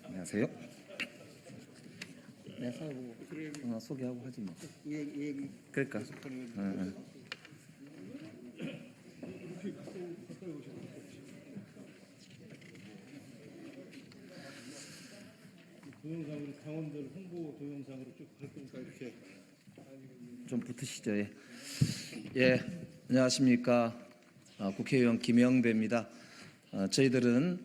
안녕하세요. 내 사고 소개하고 하지 뭐. 그러니까. 동영상으로 당원들 홍보 동영상으로 쭉 갈 거니까 이렇게 좀 붙으시죠. 예. 예, 안녕하십니까. 국회의원 김영배입니다. 저희들은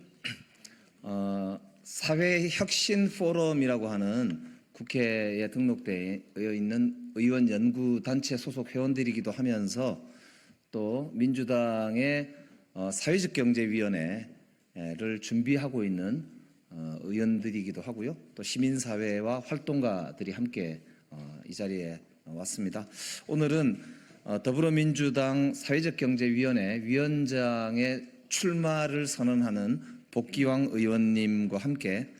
사회혁신 포럼이라고 하는 국회에 등록되어 있는 의원 연구단체 소속 회원들이기도 하면서 또 민주당의 사회적 경제위원회를 준비하고 있는 의원들이기도 하고요. 또 시민사회와 활동가들이 함께 이 자리에 왔습니다. 오늘은 더불어민주당 사회적경제위원회 위원장의 출마를 선언하는 복귀왕 의원님과 함께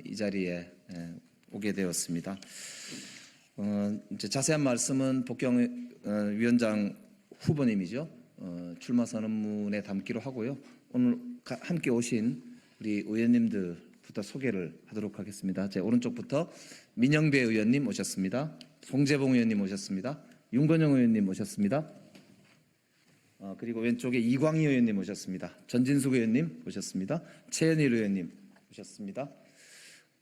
이 자리에 오게 되었습니다. 이제 자세한 말씀은 복귀왕 위원장 후보님이죠. 출마 선언문에 담기로 하고요. 오늘 함께 오신 우리 의원님들부터 소개를 하도록 하겠습니다. 제 오른쪽부터 민영배 의원님 오셨습니다. 송재봉 의원님 오셨습니다. 윤건영 의원님 오셨습니다. 그리고 왼쪽에 이광희 의원님 오셨습니다. 전진숙 의원님 오셨습니다. 최현일 의원님 오셨습니다.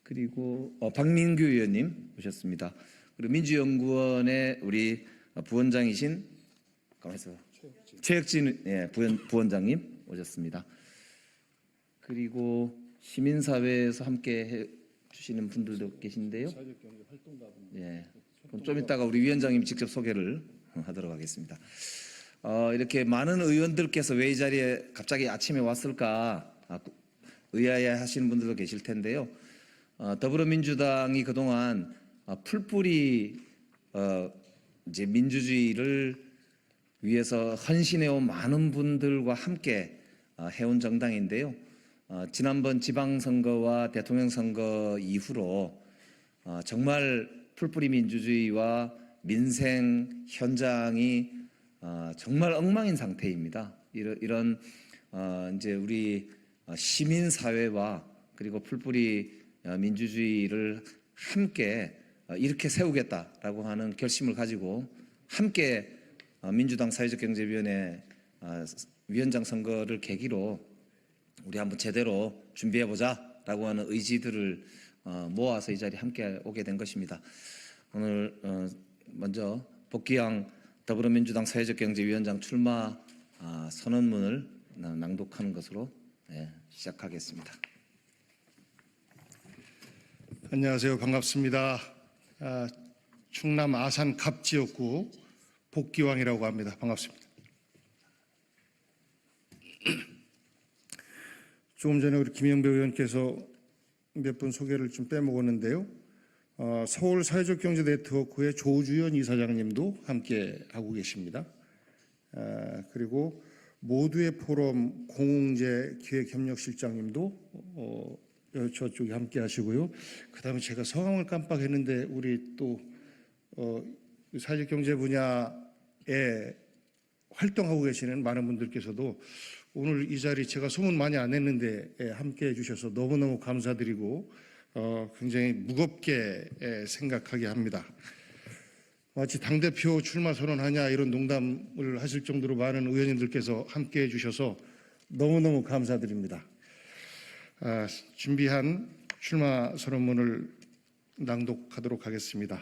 그리고 박민규 의원님 오셨습니다. 그리고 민주연구원의 우리 부원장이신 최혁진 부원장님 오셨습니다. 그리고 시민사회에서 함께 해주시는 분들도 계신데요. 사회적경제 활동가분. 예, 그럼 좀 이따가 우리 위원장님이 직접 소개를 하도록 하겠습니다. 이렇게 많은 의원들께서 왜 이 자리에 갑자기 아침에 왔을까 의아해하시는 분들도 계실 텐데요. 더불어민주당이 그동안 풀뿌리 이제 민주주의를 위해서 헌신해온 많은 분들과 함께 해온 정당인데요. 지난번 지방선거와 대통령 선거 이후로 정말 풀뿌리 민주주의와 민생 현장이 정말 엉망인 상태입니다. 이런 이제 우리 시민사회와 그리고 풀뿌리 민주주의를 함께 이렇게 세우겠다라고 하는 결심을 가지고 함께 민주당 사회적경제위원회 위원장 선거를 계기로 우리 한번 제대로 준비해보자라고 하는 의지들을 모아서 이 자리에 함께 오게 된 것입니다. 오늘 먼저 복귀왕 더불어민주당 사회적경제위원장 출마 선언문을 낭독하는 것으로 시작하겠습니다. 안녕하세요. 반갑습니다. 충남 아산 갑지역구 복귀왕이라고 합니다. 반갑습니다. 조금 전에 우리 김영배 의원께서 몇 분 소개를 좀 빼먹었는데요. 서울 사회적경제 네트워크의 조주연 이사장님도 함께 하고 계십니다. 그리고 모두의 포럼 공웅재 기획협력실장님도 저쪽에 함께 하시고요. 그 다음에 제가 성함을 깜빡했는데 우리 또 사회적경제 분야에 활동하고 계시는 많은 분들께서도 오늘 이 자리 제가 소문 많이 안 했는데 함께 해주셔서 너무너무 감사드리고 굉장히 무겁게 생각하게 합니다. 마치 당대표 출마 선언하냐 이런 농담을 하실 정도로 많은 의원님들께서 함께 해주셔서 너무너무 감사드립니다. 준비한 출마 선언문을 낭독하도록 하겠습니다.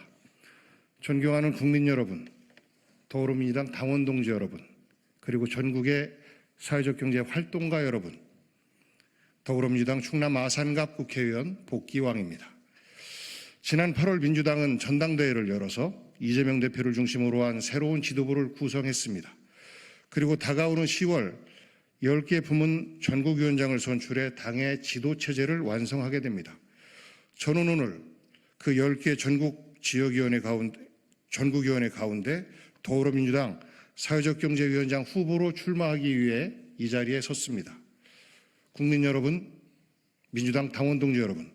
존경하는 국민 여러분, 더불어민주당 당원 동지 여러분, 그리고 전국의 사회적 경제 활동가 여러분, 더불어민주당 충남 아산갑 국회의원 복귀왕입니다. 지난 8월 민주당은 전당대회를 열어서 이재명 대표를 중심으로 한 새로운 지도부를 구성했습니다. 그리고 다가오는 10월 10개 부문 전국위원장을 선출해 당의 지도체제를 완성하게 됩니다. 저는 오늘 그 10개 전국위원회 가운데 더불어민주당 사회적경제위원장 후보로 출마하기 위해 이 자리에 섰습니다. 국민 여러분, 민주당 당원 동지 여러분,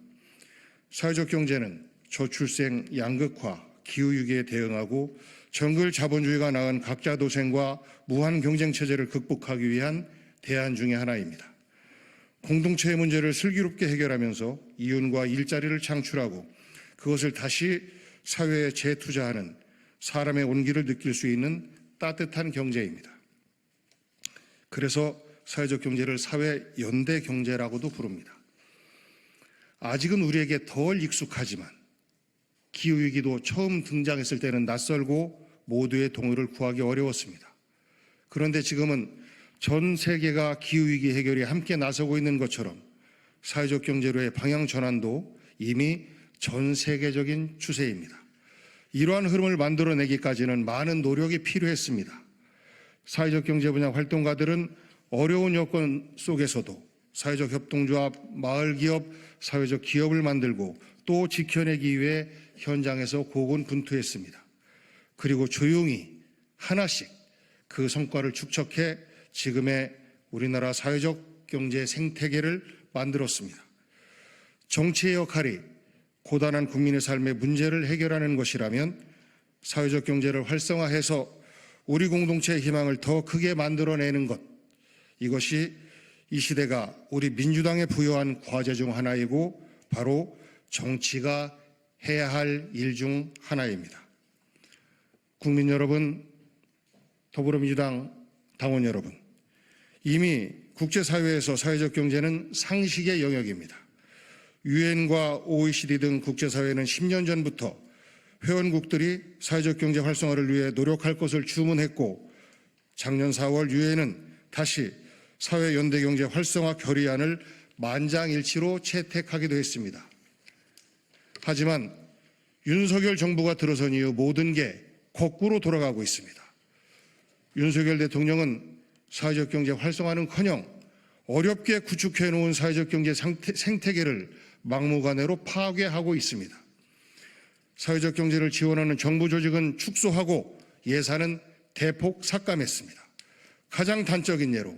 사회적 경제는 저출생, 양극화, 기후위기에 대응하고 정글 자본주의가 낳은 각자 도생과 무한 경쟁 체제를 극복하기 위한 대안 중의 하나입니다. 공동체의 문제를 슬기롭게 해결하면서 이윤과 일자리를 창출하고 그것을 다시 사회에 재투자하는 사람의 온기를 느낄 수 있는 따뜻한 경제입니다. 그래서 사회적 경제를 사회 연대 경제라고도 부릅니다. 아직은 우리에게 덜 익숙하지만 기후위기도 처음 등장했을 때는 낯설고 모두의 동의를 구하기 어려웠습니다. 그런데 지금은 전 세계가 기후위기 해결에 함께 나서고 있는 것처럼 사회적 경제로의 방향 전환도 이미 전 세계적인 추세입니다. 이러한 흐름을 만들어내기까지는 많은 노력이 필요했습니다. 사회적 경제 분야 활동가들은 어려운 여건 속에서도 사회적 협동조합, 마을기업, 사회적 기업을 만들고 또 지켜내기 위해 현장에서 고군분투했습니다. 그리고 조용히 하나씩 그 성과를 축적해 지금의 우리나라 사회적 경제 생태계를 만들었습니다. 정치의 역할이 고단한 국민의 삶의 문제를 해결하는 것이라면 사회적 경제를 활성화해서 우리 공동체의 희망을 더 크게 만들어내는 것, 이것이 이 시대가 우리 민주당에 부여한 과제 중 하나이고 바로 정치가 해야 할 일 중 하나입니다. 국민 여러분, 더불어민주당 당원 여러분, 이미 국제사회에서 사회적 경제는 상식의 영역입니다. 유엔과 OECD 등 국제사회는 10년 전부터 회원국들이 사회적 경제 활성화를 위해 노력할 것을 주문했고 작년 4월 유엔은 다시 사회연대경제 활성화 결의안을 만장일치로 채택하기도 했습니다. 하지만 윤석열 정부가 들어선 이후 모든 게 거꾸로 돌아가고 있습니다. 윤석열 대통령은 사회적 경제 활성화는커녕 어렵게 구축해놓은 사회적 경제 생태계를 막무가내로 파괴하고 있습니다. 사회적 경제를 지원하는 정부 조직은 축소하고 예산은 대폭 삭감했습니다. 가장 단적인 예로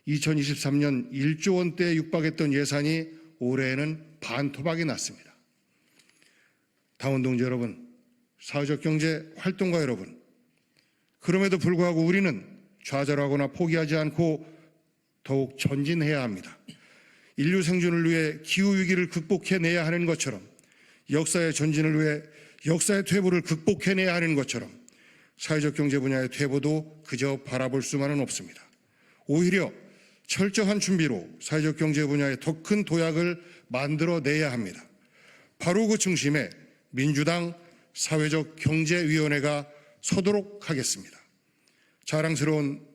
2023년 1조 원대에 육박했던 예산이 올해에는 반토막이 났습니다. 당원 동지 여러분, 사회적 경제 활동가 여러분, 그럼에도 불구하고 우리는 좌절하거나 포기하지 않고 더욱 전진해야 합니다. 인류 생존을 위해 기후위기를 극복해내야 하는 것처럼 역사의 전진을 위해 역사의 퇴보를 극복해내야 하는 것처럼 사회적 경제 분야의 퇴보도 그저 바라볼 수만은 없습니다. 오히려 철저한 준비로 사회적 경제 분야의 더 큰 도약을 만들어내야 합니다. 바로 그 중심에 민주당 사회적 경제위원회가 서도록 하겠습니다. 자랑스러운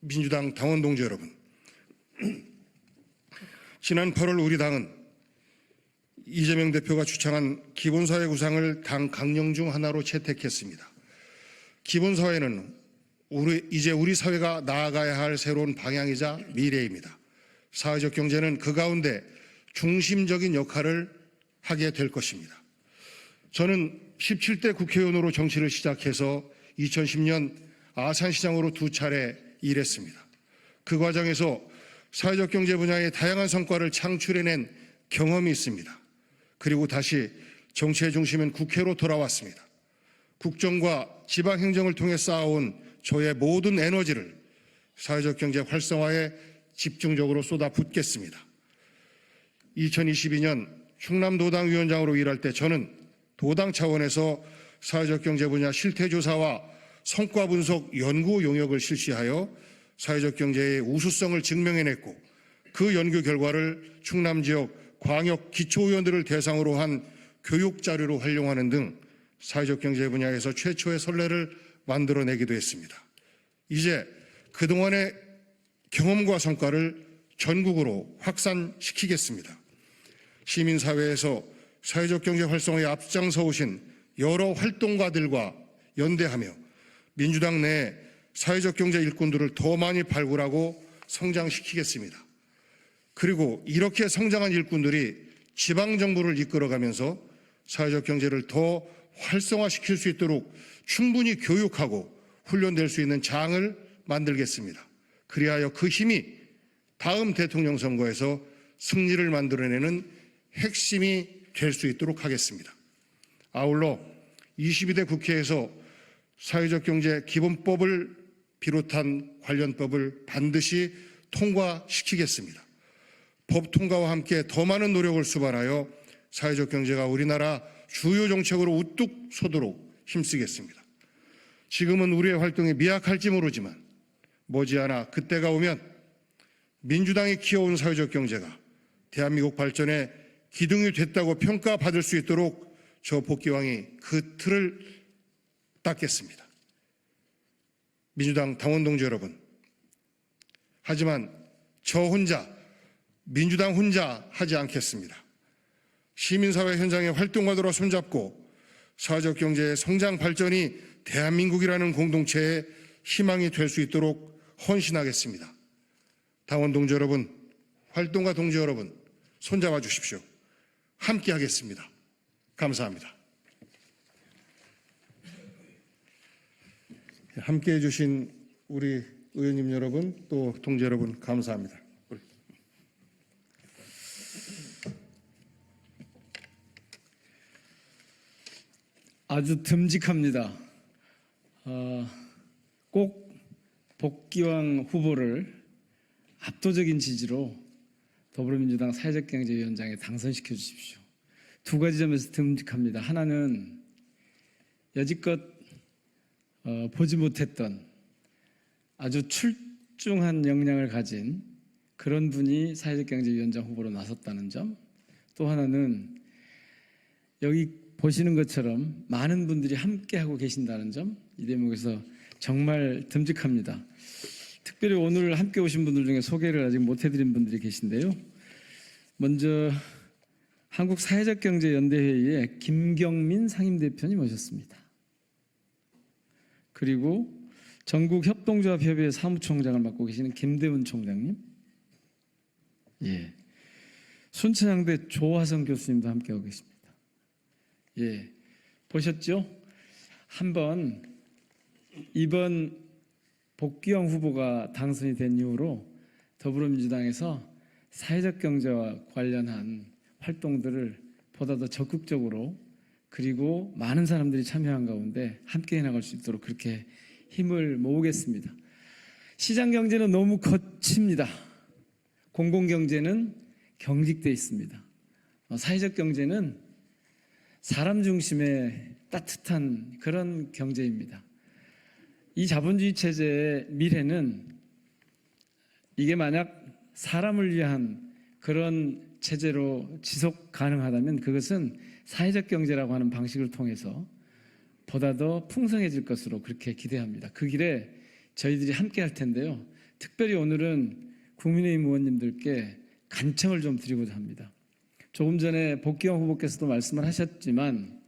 민주당 당원 동지 여러분, 지난 8월 우리 당은 이재명 대표가 주창한 기본사회 구상을 당 강령 중 하나로 채택했습니다. 기본사회는 이제 우리 사회가 나아가야 할 새로운 방향이자 미래입니다. 사회적 경제는 그 가운데 중심적인 역할을 하게 될 것입니다. 저는 17대 국회의원으로 정치를 시작해서 2010년 아산시장으로 2차례 일했습니다. 그 과정에서 사회적 경제 분야의 다양한 성과를 창출해낸 경험이 있습니다. 그리고 다시 정치의 중심은 국회로 돌아왔습니다. 국정과 지방행정을 통해 쌓아온 저의 모든 에너지를 사회적 경제 활성화에 집중적으로 쏟아붓겠습니다. 2022년 충남도당 위원장으로 일할 때 저는 도당 차원에서 사회적 경제 분야 실태조사와 성과 분석 연구 용역을 실시하여 사회적 경제의 우수성을 증명해냈고 그 연구 결과를 충남 지역 광역 기초의원들을 대상으로 한 교육 자료로 활용하는 등 사회적 경제 분야에서 최초의 선례를 만들어내기도 했습니다. 이제 그동안의 경험과 성과를 전국으로 확산시키겠습니다. 시민사회에서 사회적 경제 활성화에 앞장서 오신 여러 활동가들과 연대하며 민주당 내 사회적 경제 일꾼들을 더 많이 발굴하고 성장시키겠습니다. 그리고 이렇게 성장한 일꾼들이 지방정부를 이끌어가면서 사회적 경제를 더 활성화시킬 수 있도록 충분히 교육하고 훈련될 수 있는 장을 만들겠습니다. 그리하여 그 힘이 다음 대통령 선거에서 승리를 만들어내는 핵심이 될 수 있도록 하겠습니다. 아울러 22대 국회에서 사회적 경제 기본법을 비롯한 관련 법을 반드시 통과시키겠습니다. 법 통과와 함께 더 많은 노력을 수반하여 사회적 경제가 우리나라 주요 정책으로 우뚝 서도록 힘쓰겠습니다. 지금은 우리의 활동이 미약할지 모르지만 머지않아 그때가 오면 민주당이 키워온 사회적 경제가 대한민국 발전의 기둥이 됐다고 평가받을 수 있도록 저 복귀왕이 그 틀을 닦겠습니다. 민주당 당원 동지 여러분, 하지만 저 혼자, 민주당 혼자 하지 않겠습니다. 시민사회 현장의 활동가들과 손잡고 사회적 경제의 성장 발전이 대한민국이라는 공동체의 희망이 될 수 있도록 헌신하겠습니다. 당원 동지 여러분, 활동가 동지 여러분, 손잡아 주십시오. 함께 하겠습니다. 감사합니다. 함께해 주신 우리 의원님 여러분, 또 동지 여러분, 감사합니다. 아주 듬직합니다. 꼭 복귀왕 후보를 압도적인 지지로 더불어민주당 사회적경제위원장에 당선시켜 주십시오. 두 가지 점에서 듬직합니다. 하나는 여지껏 보지 못했던 아주 출중한 역량을 가진 그런 분이 사회적경제위원장 후보로 나섰다는 점, 또 하나는 여기 보시는 것처럼 많은 분들이 함께하고 계신다는 점, 이 대목에서 정말 듬직합니다. 특별히 오늘 함께 오신 분들 중에 소개를 아직 못 해드린 분들이 계신데요. 먼저 한국사회적경제연대회의에 김경민 상임대표님 오셨습니다. 그리고 전국협동조합협의회 사무총장을 맡고 계시는 김대훈 총장님, 순천향대 조화성 교수님도 함께하고 계십니다. 보셨죠? 한번 이번 복귀왕 후보가 당선이 된 이후로 더불어민주당에서 사회적 경제와 관련한 활동들을 보다 더 적극적으로, 그리고 많은 사람들이 참여한 가운데 함께 해나갈 수 있도록 그렇게 힘을 모으겠습니다. 시장경제는 너무 거칩니다. 공공경제는 경직돼 있습니다. 사회적 경제는 사람 중심의 따뜻한 그런 경제입니다. 이 자본주의 체제의 미래는, 이게 만약 사람을 위한 그런 체제로 지속 가능하다면 그것은 사회적 경제라고 하는 방식을 통해서 보다 더 풍성해질 것으로 그렇게 기대합니다. 그 길에 저희들이 함께 할 텐데요. 특별히 오늘은 국민의힘 의원님들께 간청을 좀 드리고자 합니다. 조금 전에 복귀왕 후보께서도 말씀을 하셨지만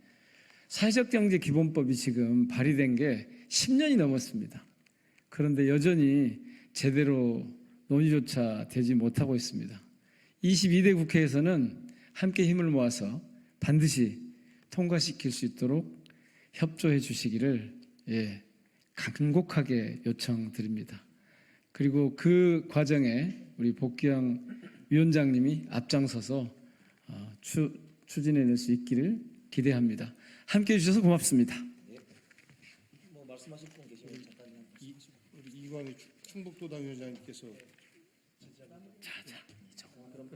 사회적 경제 기본법이 지금 발의된 게 10년이 넘었습니다. 그런데 여전히 제대로 논의조차 되지 못하고 있습니다. 22대 국회에서는 함께 힘을 모아서 반드시 통과시킬 수 있도록 협조해 주시기를 간곡하게 요청드립니다. 그리고 그 과정에 우리 복귀왕 위원장님이 앞장서서 추진해낼 수 있기를 기대합니다. 함께해 주셔서 고맙습니다. 말씀하실 분 계시면 잠깐. 우리 이광희 충북도당 위원장님께서 그럼